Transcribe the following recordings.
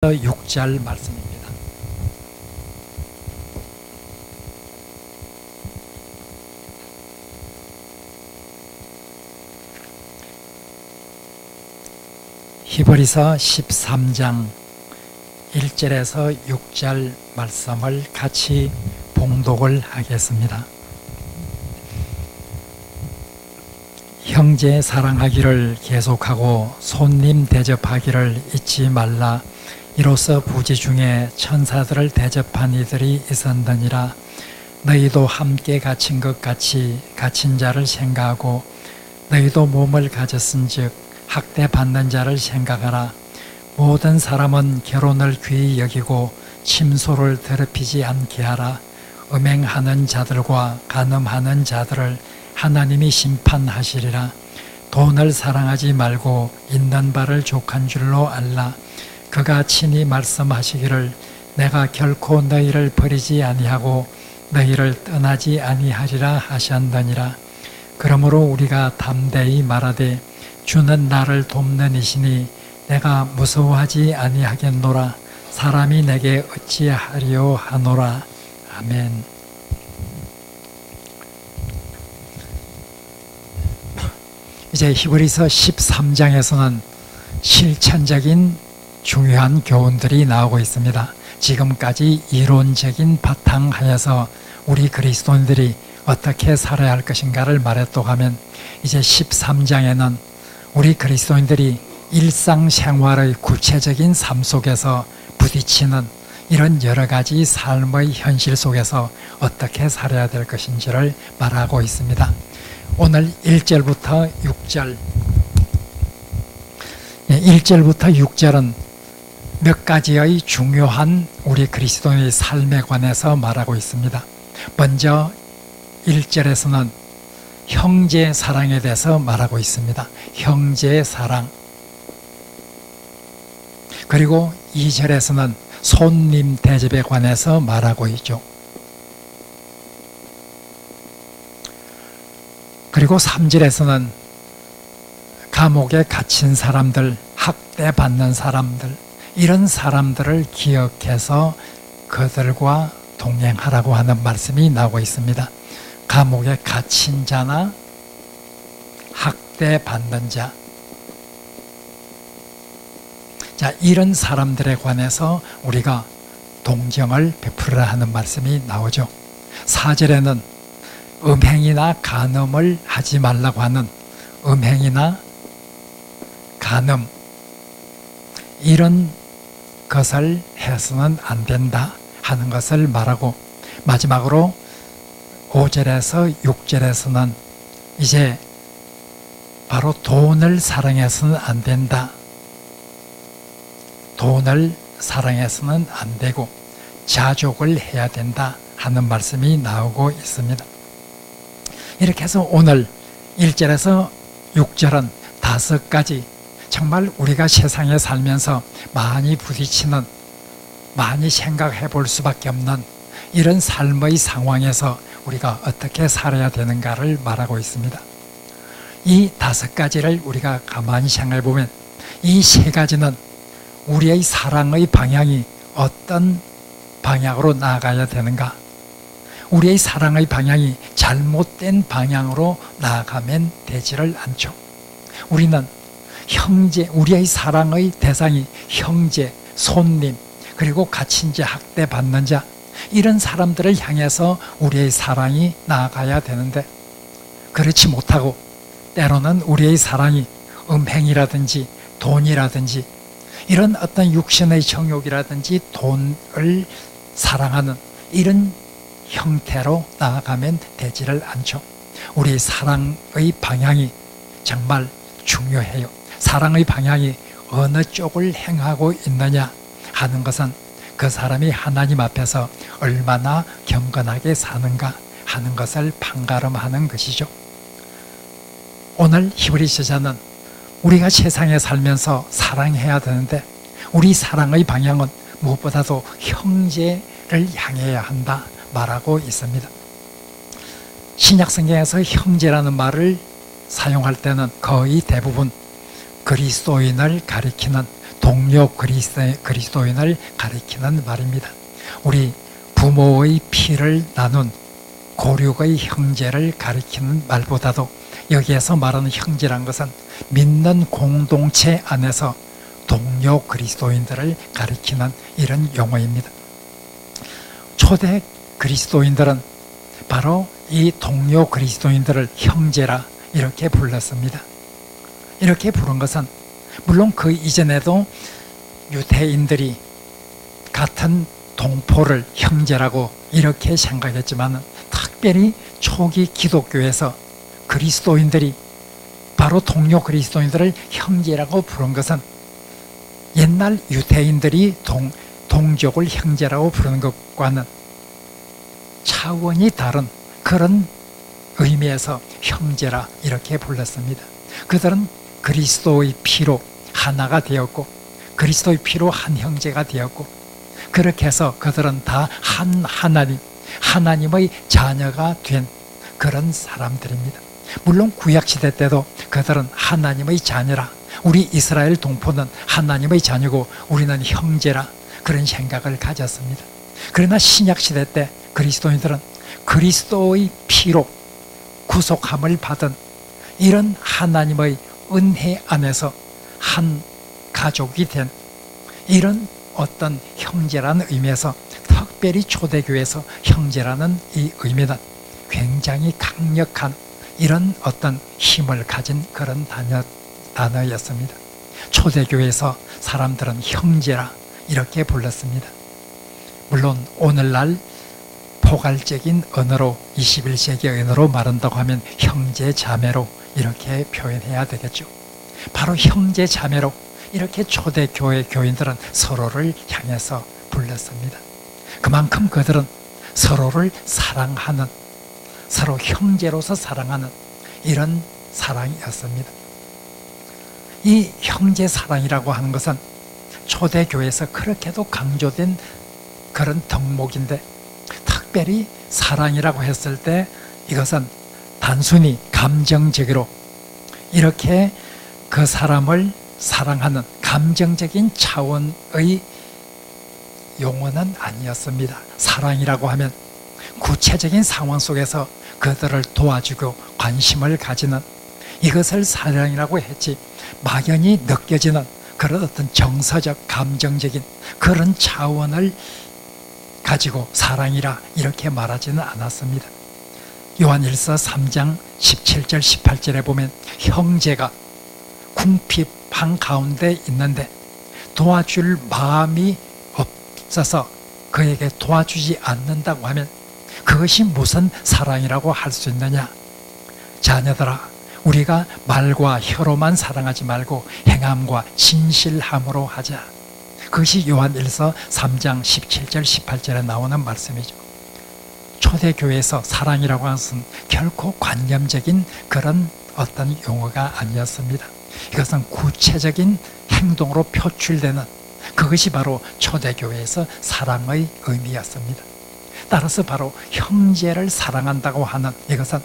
6절 말씀입니다. 히브리서 13장 1절에서 6절 말씀을 같이 봉독을 하겠습니다. 형제 사랑하기를 계속하고 손님 대접하기를 잊지 말라. 이로써 부지 중에 천사들을 대접한 이들이 있었느니라. 너희도 함께 갇힌 것 같이 갇힌 자를 생각하고 너희도 몸을 가졌은즉 학대받는 자를 생각하라. 모든 사람은 결혼을 귀히 여기고 침소를 더럽히지 않게 하라. 음행하는 자들과 간음하는 자들을 하나님이 심판하시리라. 돈을 사랑하지 말고 있는 바를 족한 줄로 알라. 그가 친히 말씀하시기를 내가 결코 너희를 버리지 아니하고 너희를 떠나지 아니하리라 하셨느니라. 그러므로 우리가 담대히 말하되 주는 나를 돕는 이시니 내가 무서워하지 아니하겠노라. 사람이 내게 어찌하리요 하노라. 아멘. 이제 히브리서 13장에서는 실천적인 중요한 교훈들이 나오고 있습니다. 지금까지 이론적인 바탕하에서 우리 그리스도인들이 어떻게 살아야 할 것인가를 말했다고 하면 이제 13장에는 우리 그리스도인들이 일상생활의 구체적인 삶 속에서 부딪히는 이런 여러 가지 삶의 현실 속에서 어떻게 살아야 될 것인지를 말하고 있습니다. 오늘 1절부터 6절 1절부터 6절은 몇 가지의 중요한 우리 그리스도인의 삶에 관해서 말하고 있습니다. 먼저 1절에서는 형제 사랑에 대해서 말하고 있습니다. 형제 사랑. 그리고 2절에서는 손님 대접에 관해서 말하고 있죠. 그리고 3절에서는 감옥에 갇힌 사람들, 학대받는 사람들, 이런 사람들을 기억해서 그들과 동행하라고 하는 말씀이 나오고 있습니다. 감옥에 갇힌 자나 학대받는 자, 이런 사람들에 관해서 우리가 동정을 베풀어야 하는 말씀이 나오죠. 4절에는 음행이나 간음을 하지 말라고 하는 음행이나 간음, 이런 것을 해서는 안 된다 하는 것을 말하고, 마지막으로 5절에서 6절에서는 이제 바로 돈을 사랑해서는 안 된다, 돈을 사랑해서는 안 되고 자족을 해야 된다 하는 말씀이 나오고 있습니다. 이렇게 해서 오늘 1절에서 6절은 5가지 정말 우리가 세상에 살면서 많이 부딪히는, 많이 생각해 볼 수밖에 없는 이런 삶의 상황에서 우리가 어떻게 살아야 되는가를 말하고 있습니다. 이 5가지를 우리가 가만히 생각해 보면 이 3가지는 우리의 사랑의 방향이 어떤 방향으로 나아가야 되는가, 우리의 사랑의 방향이 잘못된 방향으로 나아가면 되지를 않죠. 우리는 형제, 우리의 사랑의 대상이 형제, 손님, 그리고 갇힌 자, 학대받는 자, 이런 사람들을 향해서 우리의 사랑이 나아가야 되는데 그렇지 못하고 때로는 우리의 사랑이 음행이라든지 돈이라든지 이런 어떤 육신의 정욕이라든지 돈을 사랑하는 이런 형태로 나아가면 되지를 않죠. 우리의 사랑의 방향이 정말 중요해요. 사랑의 방향이 어느 쪽을 행하고 있느냐 하는 것은 그 사람이 하나님 앞에서 얼마나 경건하게 사는가 하는 것을 판가름하는 것이죠. 오늘 히브리서자는 우리가 세상에 살면서 사랑해야 되는데 우리 사랑의 방향은 무엇보다도 형제를 향해야 한다 말하고 있습니다. 신약성경에서 형제라는 말을 사용할 때는 거의 대부분 그리스도인을 가리키는 동료 그리스도인을 가리키는 말입니다. 우리 부모의 피를 나눈 고륙의 형제를 가리키는 말보다도 여기에서 말하는 형제란 것은 믿는 공동체 안에서 동료 그리스도인들을 가리키는 이런 용어입니다. 초대 그리스도인들은 바로 이 동료 그리스도인들을 형제라 이렇게 불렀습니다. 이렇게 부른 것은 물론 그 이전에도 유대인들이 같은 동포를 형제라고 이렇게 생각했지만 특별히 초기 기독교에서 그리스도인들이 바로 동료 그리스도인들을 형제라고 부른 것은 옛날 유대인들이 동족을 형제라고 부르는 것과는 차원이 다른 그런 의미에서 형제라 이렇게 불렀습니다. 그들은 그리스도의 피로 하나가 되었고 그리스도의 피로 한 형제가 되었고 그렇게 해서 그들은 다 한 하나님의 자녀가 된 그런 사람들입니다. 물론 구약시대 때도 그들은 하나님의 자녀라, 우리 이스라엘 동포는 하나님의 자녀고 우리는 형제라 그런 생각을 가졌습니다. 그러나 신약시대 때 그리스도인들은 그리스도의 피로 구속함을 받은 이런 하나님의 은혜 안에서 한 가족이 된 이런 어떤 형제라는 의미에서 특별히 초대교회에서 형제라는 이 의미는 굉장히 강력한 이런 어떤 힘을 가진 그런 단어였습니다. 초대교회에서 사람들은 형제라 이렇게 불렀습니다. 물론 오늘날 포괄적인 언어로 21세기 언어로 말한다고 하면 형제 자매로 이렇게 표현해야 되겠죠. 바로 형제 자매로 이렇게 초대교회 교인들은 서로를 향해서 불렀습니다. 그만큼 그들은 서로를 사랑하는, 서로 형제로서 사랑하는 이런 사랑이었습니다. 이 형제 사랑이라고 하는 것은 초대교회에서 그렇게도 강조된 그런 덕목인데 특별히 사랑이라고 했을 때 이것은 단순히 감정적으로 이렇게 그 사람을 사랑하는 감정적인 차원의 용어는 아니었습니다. 사랑이라고 하면 구체적인 상황 속에서 그들을 도와주고 관심을 가지는 이것을 사랑이라고 했지 막연히 느껴지는 그런 어떤 정서적 감정적인 그런 차원을 가지고 사랑이라 이렇게 말하지는 않았습니다. 요한일서 3장 17절 18절에 보면 형제가 궁핍한 가운데 있는데 도와줄 마음이 없어서 그에게 도와주지 않는다고 하면 그것이 무슨 사랑이라고 할 수 있느냐? 자녀들아, 우리가 말과 혀로만 사랑하지 말고 행함과 진실함으로 하자. 그것이 요한일서 3장 17절 18절에 나오는 말씀이죠. 초대교회에서 사랑이라고 하는 것은 결코 관념적인 그런 어떤 용어가 아니었습니다. 이것은 구체적인 행동으로 표출되는 그것이 바로 초대교회에서 사랑의 의미였습니다. 따라서 바로 형제를 사랑한다고 하는 이것은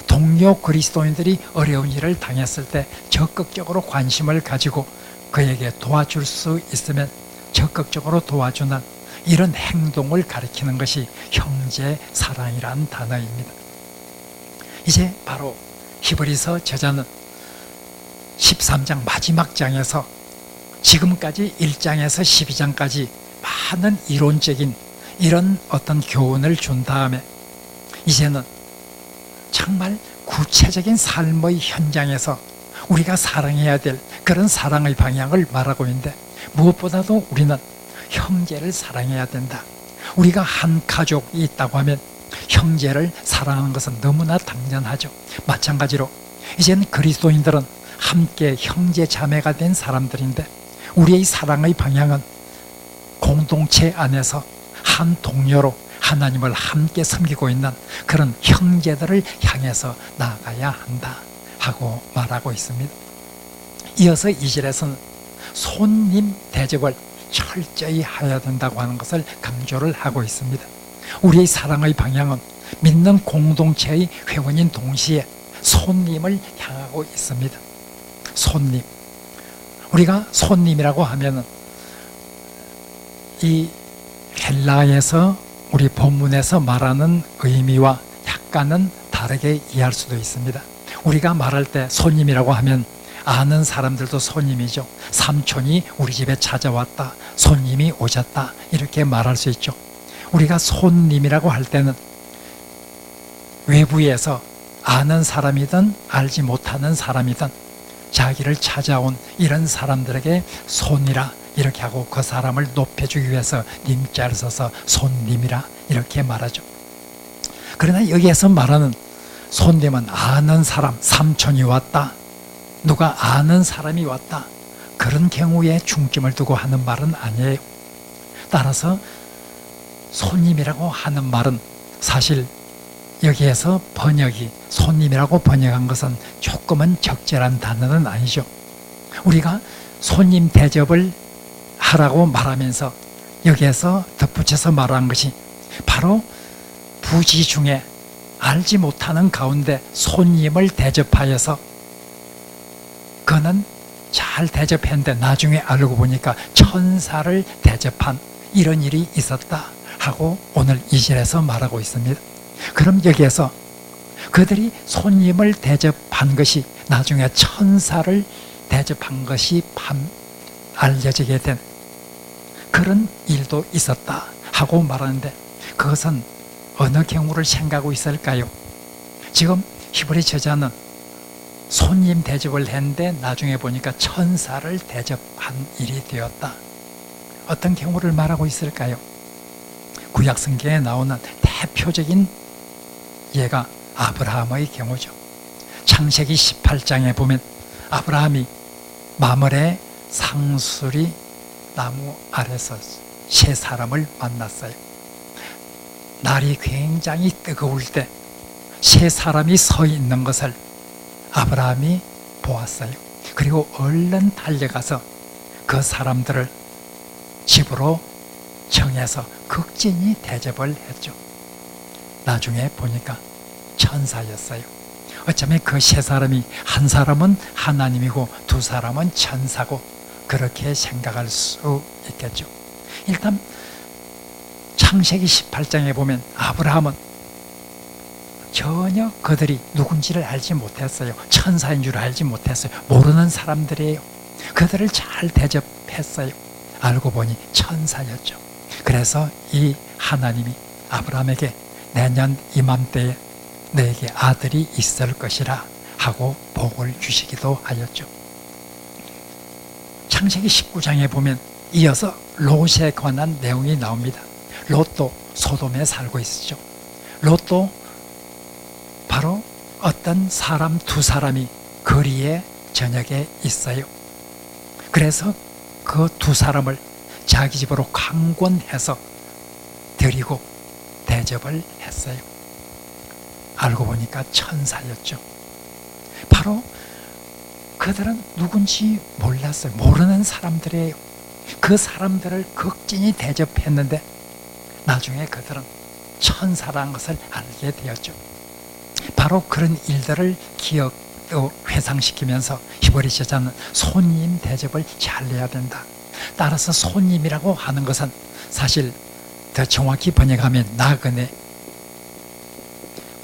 동료 그리스도인들이 어려운 일을 당했을 때 적극적으로 관심을 가지고 그에게 도와줄 수 있으면 적극적으로 도와주는 이런 행동을 가리키는 것이 형제 사랑이라는 단어입니다. 이제 바로 히브리서 저자는 13장 마지막 장에서 지금까지 1장에서 12장까지 많은 이론적인 이런 어떤 교훈을 준 다음에 이제는 정말 구체적인 삶의 현장에서 우리가 사랑해야 될 그런 사랑의 방향을 말하고 있는데 무엇보다도 우리는 형제를 사랑해야 된다. 우리가 한 가족이 있다고 하면 형제를 사랑하는 것은 너무나 당연하죠. 마찬가지로 이제는 그리스도인들은 함께 형제 자매가 된 사람들인데 우리의 사랑의 방향은 공동체 안에서 한 동료로 하나님을 함께 섬기고 있는 그런 형제들을 향해서 나아가야 한다 하고 말하고 있습니다. 이어서 2절에서는 손님 대접을 철저히 해야 된다고 하는 것을 강조를 하고 있습니다. 우리의 사랑의 방향은 믿는 공동체의 회원인 동시에 손님을 향하고 있습니다. 손님, 우리가 손님이라고 하면은 이 헬라에서 우리 본문에서 말하는 의미와 약간은 다르게 이해할 수도 있습니다. 우리가 말할 때 손님이라고 하면 아는 사람들도 손님이죠. 삼촌이 우리 집에 찾아왔다, 손님이 오셨다, 이렇게 말할 수 있죠. 우리가 손님이라고 할 때는 외부에서 아는 사람이든 알지 못하는 사람이든 자기를 찾아온 이런 사람들에게 손이라 이렇게 하고 그 사람을 높여주기 위해서 님자를 써서 손님이라 이렇게 말하죠. 그러나 여기에서 말하는 손님은 아는 사람, 삼촌이 왔다, 누가 아는 사람이 왔다, 그런 경우에 중점을 두고 하는 말은 아니에요. 따라서 손님이라고 하는 말은 사실 여기에서 번역이 손님이라고 번역한 것은 조금은 적절한 단어는 아니죠. 우리가 손님 대접을 하라고 말하면서 여기에서 덧붙여서 말한 것이 바로 부지 중에 알지 못하는 가운데 손님을 대접하여서 그는 잘 대접했는데 나중에 알고 보니까 천사를 대접한 이런 일이 있었다 하고 오늘 2절에서 말하고 있습니다. 그럼 여기에서 그들이 손님을 대접한 것이 나중에 천사를 대접한 것이 알려지게 된 그런 일도 있었다 하고 말하는데 그것은 어느 경우를 생각하고 있을까요? 지금 히브리 저자는 손님 대접을 했는데 나중에 보니까 천사를 대접한 일이 되었다. 어떤 경우를 말하고 있을까요? 구약 성경에 나오는 대표적인 예가 아브라함의 경우죠. 창세기 18장에 보면 아브라함이 마므레 상수리 나무 아래서 세 사람을 만났어요. 날이 굉장히 뜨거울 때 세 사람이 서 있는 것을 아브라함이 보았어요. 그리고 얼른 달려가서 그 사람들을 집으로 청해서 극진히 대접을 했죠. 나중에 보니까 천사였어요. 어쩌면 그 세 사람이 한 사람은 하나님이고 두 사람은 천사고 그렇게 생각할 수 있겠죠. 일단 창세기 18장에 보면 아브라함은 전혀 그들이 누군지를 알지 못했어요. 천사인 줄 알지 못했어요. 모르는 사람들이에요. 그들을 잘 대접했어요. 알고 보니 천사였죠. 그래서 이 하나님이 아브라함에게 내년 이맘때에 너에게 아들이 있을 것이라 하고 복을 주시기도 하였죠. 창세기 19장에 보면 이어서 롯에 관한 내용이 나옵니다. 롯도 소돔에 살고 있었죠. 롯도 바로 어떤 사람 두 사람이 거리에 저녁에 있어요. 그래서 그 두 사람을 자기 집으로 강권해서 데리고 대접을 했어요. 알고 보니까 천사였죠. 바로 그들은 누군지 몰랐어요. 모르는 사람들이에요. 그 사람들을 극진히 대접했는데 나중에 그들은 천사라는 것을 알게 되었죠. 바로 그런 일들을 기억도 회상시키면서 히브리 저자는 손님 대접을 잘 해야 된다. 따라서 손님이라고 하는 것은 사실 더 정확히 번역하면 나그네,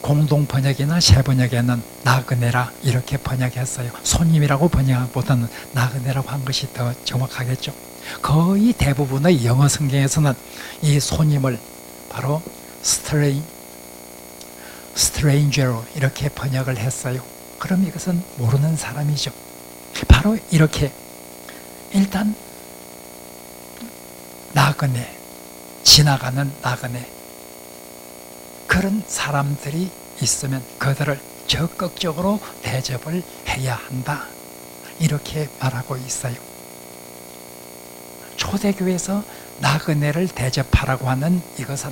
공동 번역이나 새 번역에는 나그네라 이렇게 번역했어요. 손님이라고 번역보다는 나그네라고 한 것이 더 정확하겠죠. 거의 대부분의 영어 성경에서는 이 손님을 바로 스트레인저로 이렇게 번역을 했어요. 그럼 이것은 모르는 사람이죠. 바로 이렇게 일단 나그네, 지나가는 나그네 그런 사람들이 있으면 그들을 적극적으로 대접을 해야 한다. 이렇게 말하고 있어요. 초대교회에서 나그네를 대접하라고 하는 이것은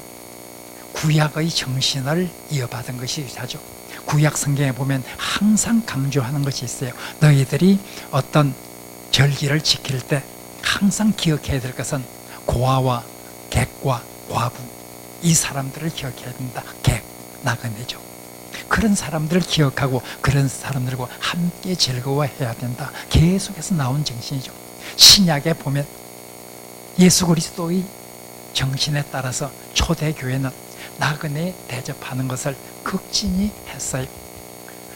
구약의 정신을 이어받은 것이 유사죠. 구약 성경에 보면 항상 강조하는 것이 있어요. 너희들이 어떤 절기를 지킬 때 항상 기억해야 될 것은 고아와 객과 과부 이 사람들을 기억해야 된다. 객, 나그네죠. 그런 사람들을 기억하고 그런 사람들과 함께 즐거워해야 된다. 계속해서 나온 정신이죠. 신약에 보면 예수 그리스도의 정신에 따라서 초대교회는 나그네 대접하는 것을 극진히 했어요.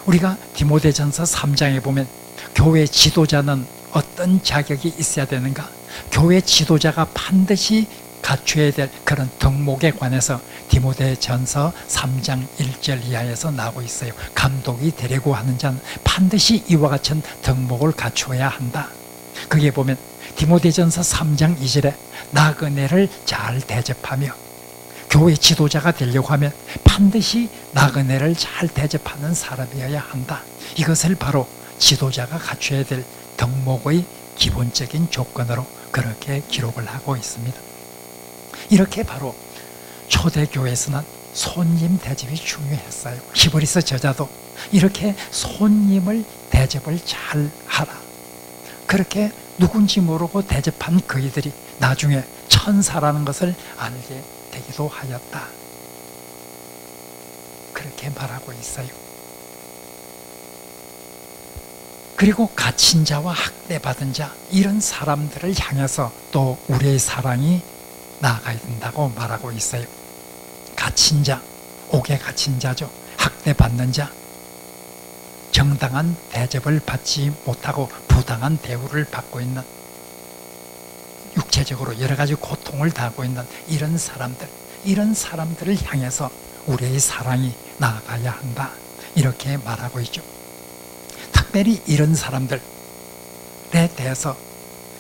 우리가 디모데전서 3장에 보면 교회 지도자는 어떤 자격이 있어야 되는가, 교회 지도자가 반드시 갖춰야 될 그런 덕목에 관해서 디모데전서 3장 1절 이하에서 나오고 있어요. 감독이 되려고 하는 자는 반드시 이와 같은 덕목을 갖추어야 한다. 거기에 보면 디모데전서 3장 2절에 나그네를 잘 대접하며, 교회 지도자가 되려고 하면 반드시 나그네를 잘 대접하는 사람이어야 한다. 이것을 바로 지도자가 갖춰야 될 덕목의 기본적인 조건으로 그렇게 기록을 하고 있습니다. 이렇게 바로 초대교회에서는 손님 대접이 중요했어요. 히브리서 저자도 이렇게 손님을 대접을 잘 하라, 그렇게 누군지 모르고 대접한 그이들이 나중에 천사라는 것을 알게 되기도 하였다. 그렇게 말하고 있어요. 그리고 갇힌 자와 학대받은 자, 이런 사람들을 향해서 또 우리의 사랑이 나아가야 된다고 말하고 있어요. 갇힌 자, 옥에 갇힌 자죠. 학대받는 자, 정당한 대접을 받지 못하고 부당한 대우를 받고 있는, 육체적으로 여러 가지 고통을 당하고 있는 이런 사람들을 향해서 우리의 사랑이 나아가야 한다. 이렇게 말하고 있죠. 특별히 이런 사람들에 대해서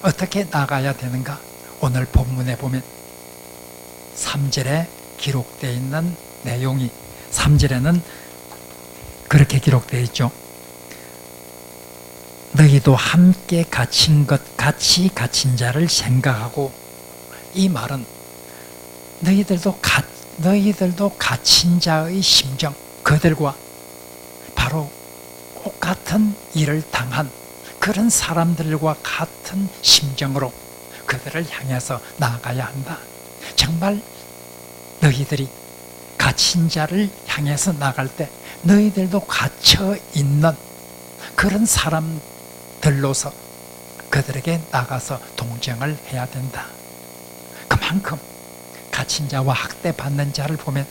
어떻게 나아가야 되는가? 오늘 본문에 보면 3절에 기록되어 있는 내용이, 3절에는 그렇게 기록되어 있죠. 너희도 함께 갇힌 것 같이 갇힌 자를 생각하고, 이 말은 너희들도 갇힌 자의 심정, 그들과 바로 똑같은 일을 당한 그런 사람들과 같은 심정으로 그들을 향해서 나아가야 한다. 정말 너희들이 갇힌 자를 향해서 나갈 때 너희들도 갇혀 있는 그런 사람들로서 그들에게 나가서 동정을 해야 된다. 그만큼 갇힌 자와 학대받는 자를 보면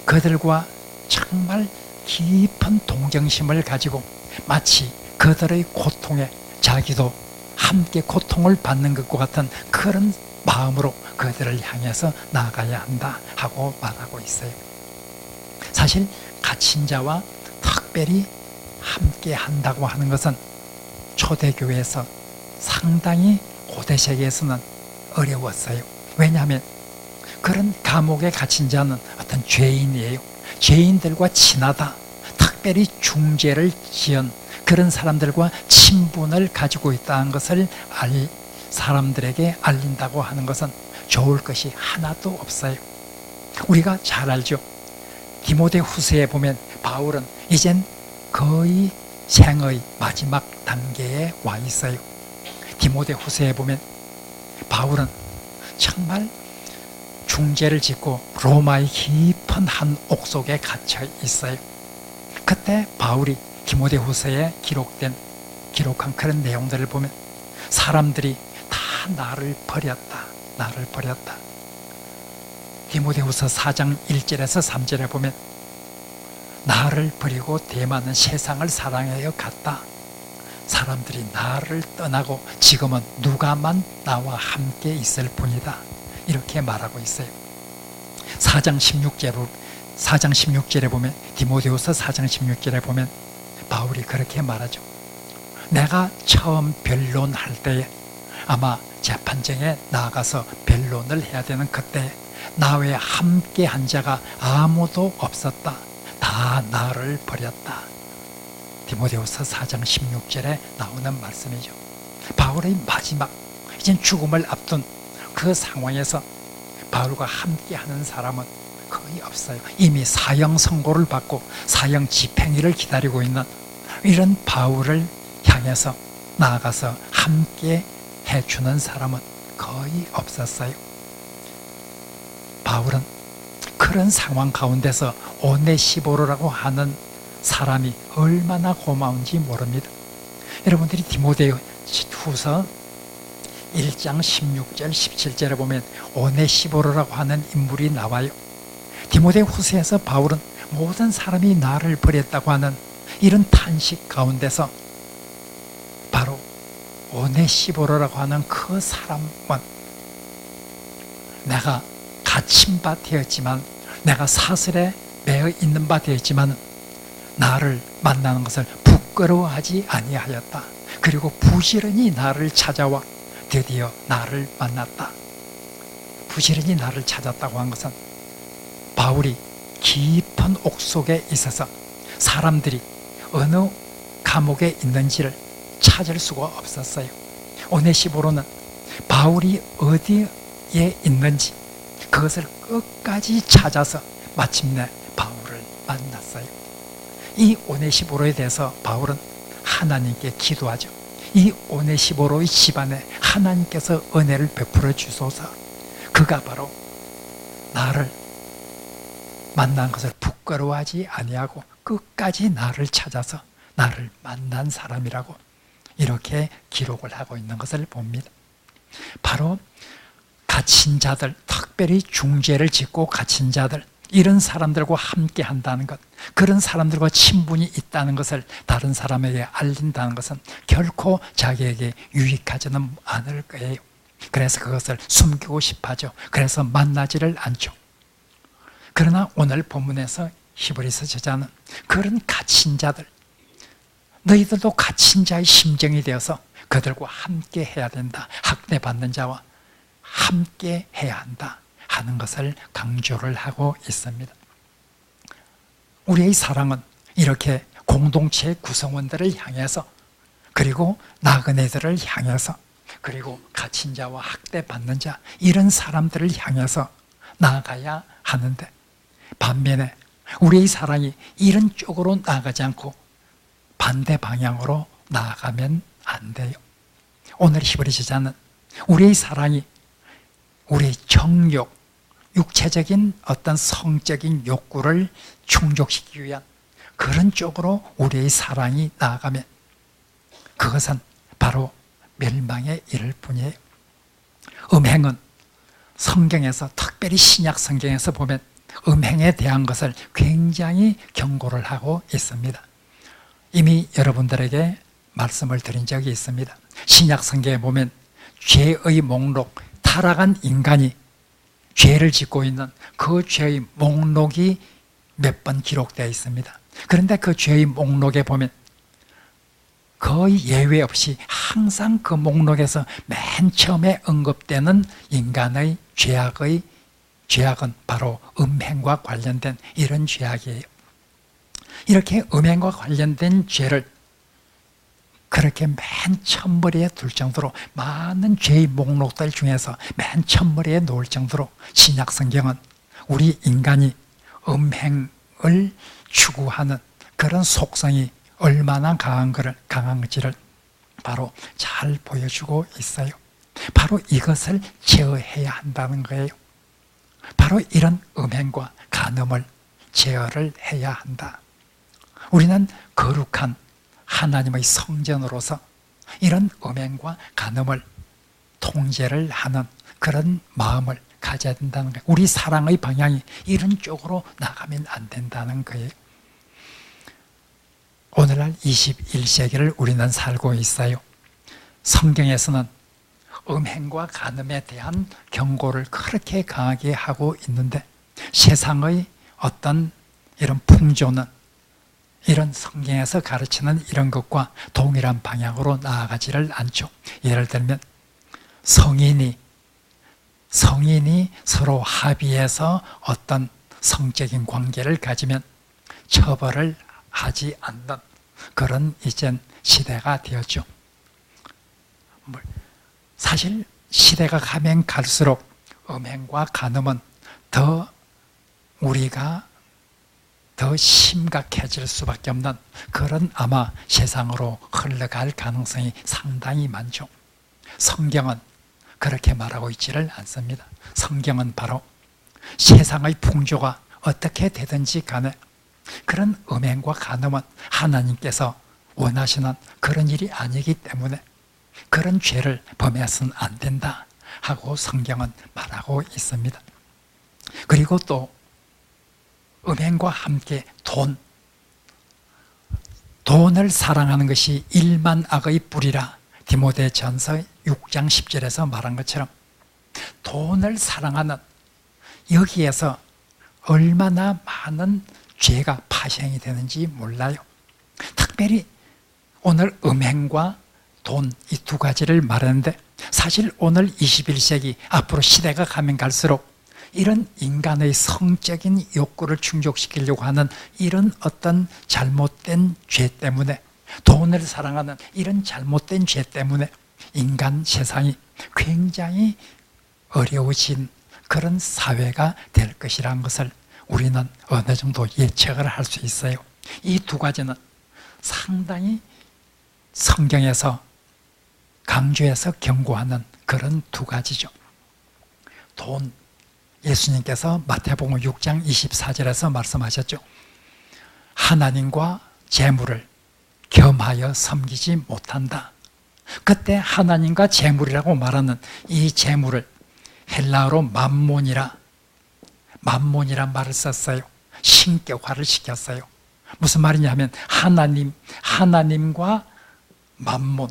그들과 정말 깊은 동정심을 가지고 마치 그들의 고통에 자기도 함께 고통을 받는 것과 같은 그런 마음으로 그들을 향해서 나아가야 한다 하고 말하고 있어요. 사실 갇힌 자와 특별히 함께 한다고 하는 것은 초대교회에서 상당히 고대 세계에서는 어려웠어요. 왜냐하면 그런 감옥에 갇힌 자는 어떤 죄인이에요. 죄인들과 친하다, 특별히 중죄를 지은 그런 사람들과 친분을 가지고 있다는 것을 사람들에게 알린다고 하는 것은 좋을 것이 하나도 없어요. 우리가 잘 알죠. 디모데 후서에 보면 바울은 이젠 거의 생의 마지막 단계에 와 있어요. 디모데 후서에 보면 바울은 정말 중죄를 짓고 로마의 깊은 한 옥속에 갇혀 있어요. 그때 바울이 디모데 후서에 기록한 그런 내용들을 보면 사람들이 다 나를 버렸다. 디모데 후서 4장 1절에서 3절에 보면 나를 버리고 대만은 세상을 사랑하여 갔다. 사람들이 나를 떠나고 지금은 누가만 나와 함께 있을 뿐이다. 이렇게 말하고 있어요. 4장 16절에 보면, 디모데후서 4장 16절에 보면 바울이 그렇게 말하죠. 내가 처음 변론할 때에, 아마 재판정에 나가서 변론을 해야 되는 그때 나 외에 함께 한 자가 아무도 없었다. 다 나를 버렸다. 디모데후서 4장 16절에 나오는 말씀이죠. 바울의 마지막, 이젠 죽음을 앞둔 그 상황에서 바울과 함께하는 사람은 거의 없어요. 이미 사형 선고를 받고 사형 집행일을 기다리고 있는 이런 바울을 향해서 나아가서 함께 해주는 사람은 거의 없었어요. 바울은 그런 상황 가운데서 오네시보르라고 하는 사람이 얼마나 고마운지 모릅니다. 여러분들이 디모데후서 1장 16절 17절에 보면 오네시보르라고 하는 인물이 나와요. 디모데 후서에서 바울은 모든 사람이 나를 버렸다고 하는 이런 탄식 가운데서 바로 오네시보르라고 하는 그 사람은 내가 갇힌 바 되었지만, 내가 사슬에 매어 있는 바 되었지만 나를 만나는 것을 부끄러워하지 아니하였다. 그리고 부지런히 나를 찾아와 드디어 나를 만났다. 부지런히 나를 찾았다고 한 것은 바울이 깊은 옥속에 있어서 사람들이 어느 감옥에 있는지를 찾을 수가 없었어요. 오네시보로는 바울이 어디에 있는지 그것을 끝까지 찾아서 마침내 바울을 만났어요. 이 오네시보로에 대해서 바울은 하나님께 기도하죠. 이 오네시보로의 집안에 하나님께서 은혜를 베풀어 주소서. 그가 바로 나를 만난 것을 부끄러워하지 아니하고 끝까지 나를 찾아서 나를 만난 사람이라고 이렇게 기록을 하고 있는 것을 봅니다. 바로 갇힌 자들, 특별히 중죄를 짓고 갇힌 자들, 이런 사람들과 함께 한다는 것, 그런 사람들과 친분이 있다는 것을 다른 사람에게 알린다는 것은 결코 자기에게 유익하지는 않을 거예요. 그래서 그것을 숨기고 싶어하죠. 그래서 만나지를 않죠. 그러나 오늘 본문에서 히브리서 저자는 그런 갇힌 자들, 너희들도 갇힌 자의 심정이 되어서 그들과 함께 해야 된다. 학대받는 자와 함께 해야 한다 하는 것을 강조를 하고 있습니다. 우리의 사랑은 이렇게 공동체의 구성원들을 향해서, 그리고 나그네들을 향해서, 그리고 갇힌 자와 학대받는 자, 이런 사람들을 향해서 나아가야 하는데, 반면에 우리의 사랑이 이런 쪽으로 나아가지 않고 반대 방향으로 나아가면 안 돼요. 오늘 히브리 저자는 우리의 사랑이 우리의 정욕, 육체적인 어떤 성적인 욕구를 충족시키기 위한 그런 쪽으로 우리의 사랑이 나아가면 그것은 바로 멸망에 이를 뿐이에요. 음행은 성경에서, 특별히 신약 성경에서 보면 음행에 대한 것을 굉장히 경고를 하고 있습니다. 이미 여러분들에게 말씀을 드린 적이 있습니다. 신약 성경에 보면 죄의 목록, 타락한 인간이 죄를 짓고 있는 그 죄의 목록이 몇 번 기록되어 있습니다. 그런데 그 죄의 목록에 보면 거의 예외 없이 항상 그 목록에서 맨 처음에 언급되는 인간의 죄악은 바로 음행과 관련된 이런 죄악이에요. 이렇게 음행과 관련된 죄를 그렇게 맨 첫머리에 둘 정도로, 많은 죄의 목록들 중에서 맨 첫머리에 놓을 정도로 신약 성경은 우리 인간이 음행을 추구하는 그런 속성이 얼마나 강한지를 바로 잘 보여주고 있어요. 바로 이것을 제어해야 한다는 거예요. 바로 이런 음행과 간음을 제어를 해야 한다. 우리는 거룩한 하나님의 성전으로서 이런 음행과 간음을 통제를 하는 그런 마음을 가져야 된다는 거예요. 우리 사랑의 방향이 이런 쪽으로 나가면 안 된다는 거예요. 오늘날 21세기를 우리는 살고 있어요. 성경에서는 음행과 간음에 대한 경고를 그렇게 강하게 하고 있는데 세상의 어떤 이런 풍조는 이런 성경에서 가르치는 이런 것과 동일한 방향으로 나아가지를 않죠. 예를 들면 성인이 서로 합의해서 어떤 성적인 관계를 가지면 처벌을 하지 않는 그런 이젠 시대가 되었죠. 사실 시대가 가면 갈수록 음행과 간음은 더 우리가 더 심각해질 수밖에 없는 그런 아마 세상으로 흘러갈 가능성이 상당히 많죠. 성경은 그렇게 말하고 있지를 않습니다. 성경은 바로 세상의 풍조가 어떻게 되든지 간에 그런 음행과 간음은 하나님께서 원하시는 그런 일이 아니기 때문에 그런 죄를 범해서는 안 된다 하고 성경은 말하고 있습니다. 그리고 또 음행과 함께 돈을 사랑하는 것이 일만 악의 뿌리라, 디모데전서 6장 10절에서 말한 것처럼 돈을 사랑하는, 여기에서 얼마나 많은 죄가 파생이 되는지 몰라요. 특별히 오늘 음행과 돈, 이 두 가지를 말하는데, 사실 오늘 21세기 앞으로 시대가 가면 갈수록 이런 인간의 성적인 욕구를 충족시키려고 하는 이런 어떤 잘못된 죄 때문에, 돈을 사랑하는 이런 잘못된 죄 때문에 인간 세상이 굉장히 어려워진 그런 사회가 될 것이라는 것을 우리는 어느 정도 예측을 할 수 있어요. 이 두 가지는 상당히 성경에서 강조해서 경고하는 그런 두 가지죠. 돈, 예수님께서 마태복음 6장 24절에서 말씀하셨죠. 하나님과 재물을 겸하여 섬기지 못한다. 그때 하나님과 재물이라고 말하는 이 재물을 헬라어로 맘몬이란 말을 썼어요. 신격화를 시켰어요. 무슨 말이냐면 하나님과 맘몬,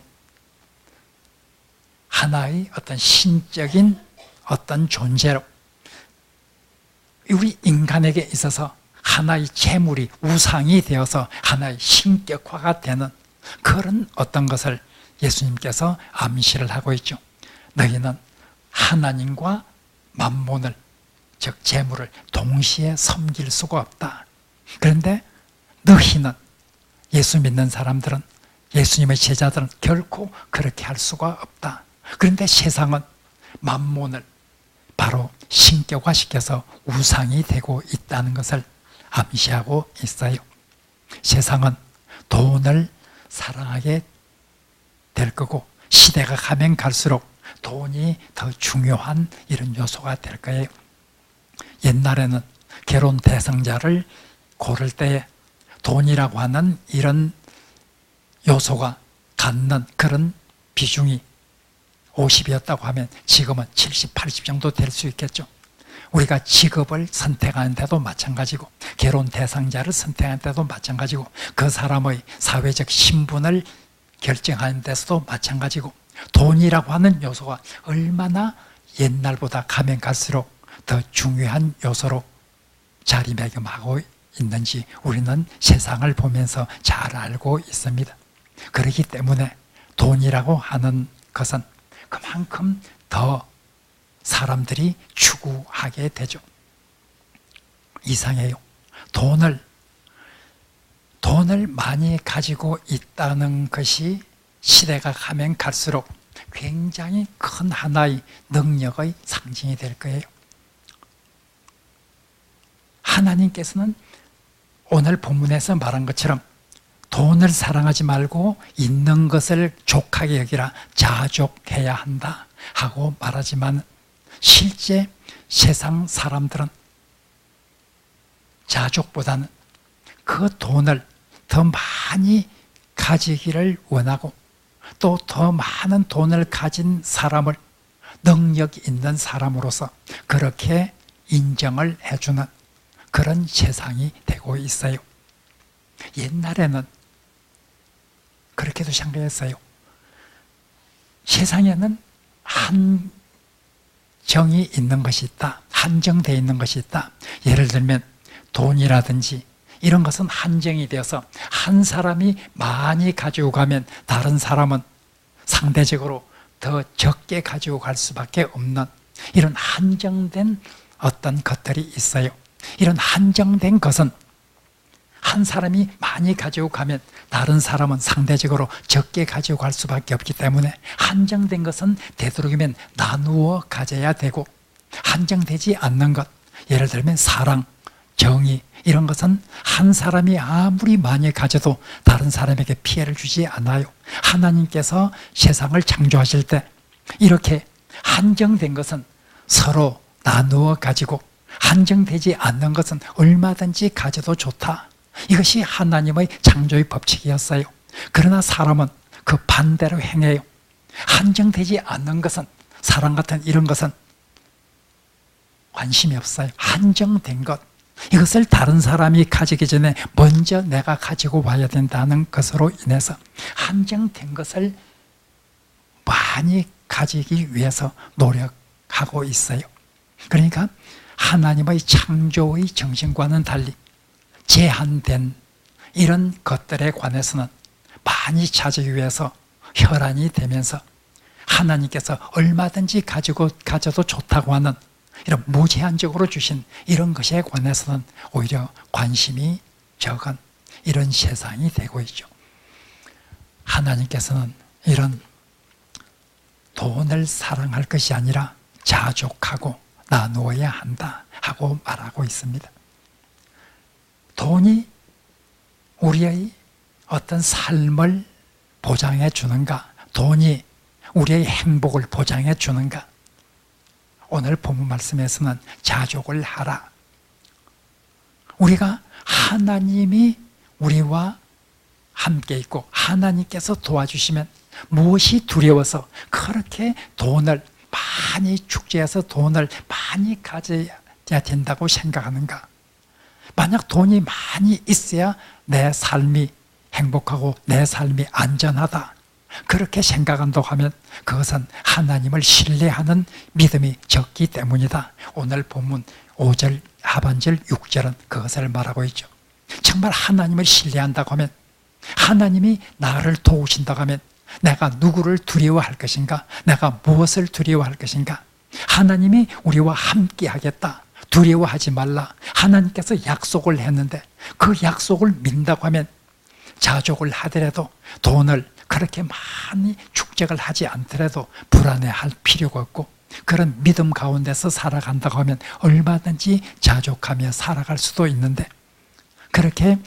하나의 어떤 신적인 어떤 존재로 우리 인간에게 있어서 하나의 재물이 우상이 되어서 하나의 신격화가 되는 그런 어떤 것을 예수님께서 암시를 하고 있죠. 너희는 하나님과 맘몬을, 즉 재물을 동시에 섬길 수가 없다. 그런데 너희는, 예수 믿는 사람들은, 예수님의 제자들은 결코 그렇게 할 수가 없다. 그런데 세상은 맘몬을 바로 신격화시켜서 우상이 되고 있다는 것을 암시하고 있어요. 세상은 돈을 사랑하게 될 거고, 시대가 가면 갈수록 돈이 더 중요한 이런 요소가 될 거예요. 옛날에는 결혼 대상자를 고를 때에 돈이라고 하는 이런 요소가 갖는 그런 비중이 50이었다고 하면 지금은 70, 80 정도 될 수 있겠죠. 우리가 직업을 선택하는 데도 마찬가지고, 결혼 대상자를 선택하는 데도 마찬가지고, 그 사람의 사회적 신분을 결정하는 데서도 마찬가지고, 돈이라고 하는 요소가 얼마나 옛날보다 가면 갈수록 더 중요한 요소로 자리매김하고 있는지 우리는 세상을 보면서 잘 알고 있습니다. 그렇기 때문에 돈이라고 하는 것은 그만큼 더 사람들이 추구하게 되죠. 이상해요. 돈을 많이 가지고 있다는 것이 시대가 가면 갈수록 굉장히 큰 하나의 능력의 상징이 될 거예요. 하나님께서는 오늘 본문에서 말한 것처럼 돈을 사랑하지 말고 있는 것을 족하게 여기라, 자족해야 한다 하고 말하지만, 실제 세상 사람들은 자족보다는 그 돈을 더 많이 가지기를 원하고, 또 더 많은 돈을 가진 사람을 능력 있는 사람으로서 그렇게 인정을 해주는 그런 세상이 되고 있어요. 옛날에는 그렇게도 생각했어요. 세상에는 한정이 있는 것이 있다. 한정되어 있는 것이 있다. 예를 들면 돈이라든지 이런 것은 한정이 되어서 한 사람이 많이 가지고 가면 다른 사람은 상대적으로 더 적게 가지고 갈 수밖에 없는 이런 한정된 어떤 것들이 있어요. 이런 한정된 것은 한 사람이 많이 가지고 가면 다른 사람은 상대적으로 적게 가지고 갈 수밖에 없기 때문에 한정된 것은 되도록이면 나누어 가져야 되고, 한정되지 않는 것, 예를 들면 사랑, 정의, 이런 것은 한 사람이 아무리 많이 가져도 다른 사람에게 피해를 주지 않아요. 하나님께서 세상을 창조하실 때 이렇게 한정된 것은 서로 나누어 가지고, 한정되지 않는 것은 얼마든지 가져도 좋다. 이것이 하나님의 창조의 법칙이었어요. 그러나 사람은 그 반대로 행해요. 한정되지 않는 것은, 사랑 같은 이런 것은 관심이 없어요. 한정된 것, 이것을 다른 사람이 가지기 전에 먼저 내가 가지고 와야 된다는 것으로 인해서 한정된 것을 많이 가지기 위해서 노력하고 있어요. 그러니까 하나님의 창조의 정신과는 달리 제한된 이런 것들에 관해서는 많이 가지기 위해서 혈안이 되면서 하나님께서 얼마든지 가져도 좋다고 하는 이런 무제한적으로 주신 이런 것에 관해서는 오히려 관심이 적은 이런 세상이 되고 있죠. 하나님께서는 이런 돈을 사랑할 것이 아니라 자족하고 나누어야 한다 하고 말하고 있습니다. 돈이 우리의 어떤 삶을 보장해 주는가? 돈이 우리의 행복을 보장해 주는가? 오늘 본문 말씀에서는 자족을 하라. 우리가 하나님이 우리와 함께 있고 하나님께서 도와주시면 무엇이 두려워서 그렇게 돈을 많이 축제해서 돈을 많이 가져야 된다고 생각하는가? 만약 돈이 많이 있어야 내 삶이 행복하고 내 삶이 안전하다, 그렇게 생각한다고 하면 그것은 하나님을 신뢰하는 믿음이 적기 때문이다. 오늘 본문 5절 하반절 6절은 그것을 말하고 있죠. 정말 하나님을 신뢰한다고 하면, 하나님이 나를 도우신다고 하면 내가 누구를 두려워할 것인가? 내가 무엇을 두려워할 것인가? 하나님이 우리와 함께 하겠다, 두려워하지 말라, 하나님께서 약속을 했는데 그 약속을 믿는다고 하면 자족을 하더라도, 돈을 그렇게 많이 축적을 하지 않더라도 불안해할 필요가 없고, 그런 믿음 가운데서 살아간다고 하면 얼마든지 자족하며 살아갈 수도 있는데, 그렇게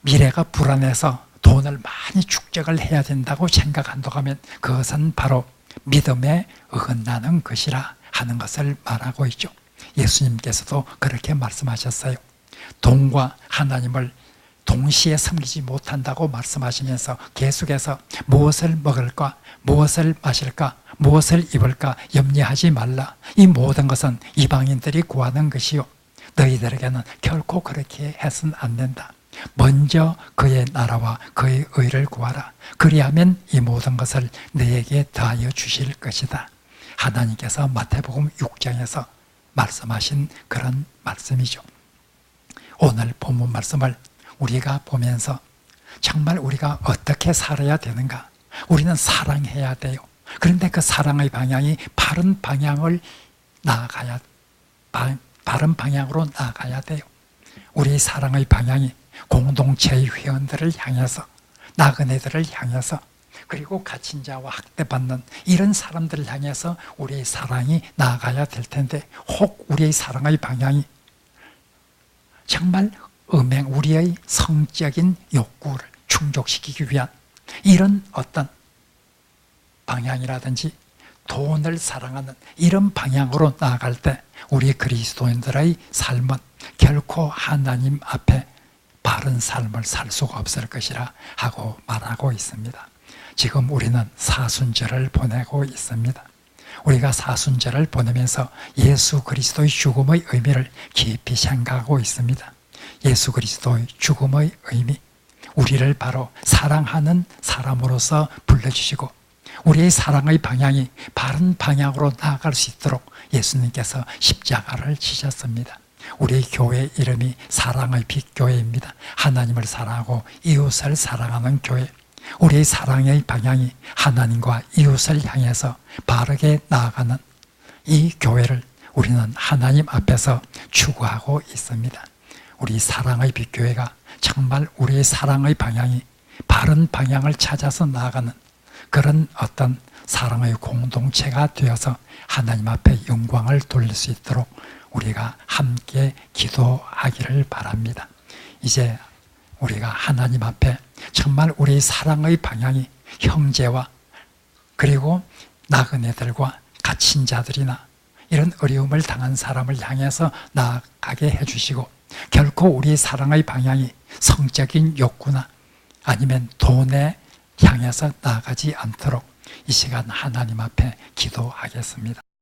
미래가 불안해서 돈을 많이 축적을 해야 된다고 생각한다고 하면 그것은 바로 믿음에 어긋나는 것이라 하는 것을 말하고 있죠. 예수님께서도 그렇게 말씀하셨어요. 돈과 하나님을 동시에 섬기지 못한다고 말씀하시면서 계속해서 무엇을 먹을까, 무엇을 마실까, 무엇을 입을까 염려하지 말라. 이 모든 것은 이방인들이 구하는 것이요, 너희들에게는 결코 그렇게 해서는 안 된다. 먼저 그의 나라와 그의 의를 구하라. 그리하면 이 모든 것을 너에게 더하여 주실 것이다. 하나님께서 마태복음 6장에서 말씀하신 그런 말씀이죠. 오늘 본문 말씀을 우리가 보면서 정말 우리가 어떻게 살아야 되는가? 우리는 사랑해야 돼요. 그런데 그 사랑의 방향이 바른 방향으로 나아가야 돼요. 우리의 사랑의 방향이 공동체의 회원들을 향해서, 나그네들을 향해서, 그리고 갇힌 자와 학대받는 이런 사람들을 향해서 우리의 사랑이 나아가야 될 텐데, 혹 우리의 사랑의 방향이 정말 우리의 성적인 욕구를 충족시키기 위한 이런 어떤 방향이라든지 돈을 사랑하는 이런 방향으로 나아갈 때 우리 그리스도인들의 삶은 결코 하나님 앞에 바른 삶을 살 수가 없을 것이라 하고 말하고 있습니다. 지금 우리는 사순절을 보내고 있습니다. 우리가 사순절을 보내면서 예수 그리스도의 죽음의 의미를 깊이 생각하고 있습니다. 예수 그리스도의 죽음의 의미, 우리를 바로 사랑하는 사람으로서 불러주시고 우리의 사랑의 방향이 바른 방향으로 나아갈 수 있도록 예수님께서 십자가를 지셨습니다. 우리 교회 이름이 사랑의 빛교회입니다. 하나님을 사랑하고 이웃을 사랑하는 교회. 우리의 사랑의 방향이 하나님과 이웃을 향해서 바르게 나아가는 이 교회를 우리는 하나님 앞에서 추구하고 있습니다. 우리 사랑의 빛교회가 정말 우리의 사랑의 방향이 바른 방향을 찾아서 나아가는 그런 어떤 사랑의 공동체가 되어서 하나님 앞에 영광을 돌릴 수 있도록 우리가 함께 기도하기를 바랍니다. 이제 우리가 하나님 앞에 정말 우리의 사랑의 방향이 형제와 그리고 나그네들과 갇힌 자들이나 이런 어려움을 당한 사람을 향해서 나아가게 해주시고, 결코 우리의 사랑의 방향이 성적인 욕구나 아니면 돈에 향해서 나아가지 않도록 이 시간 하나님 앞에 기도하겠습니다.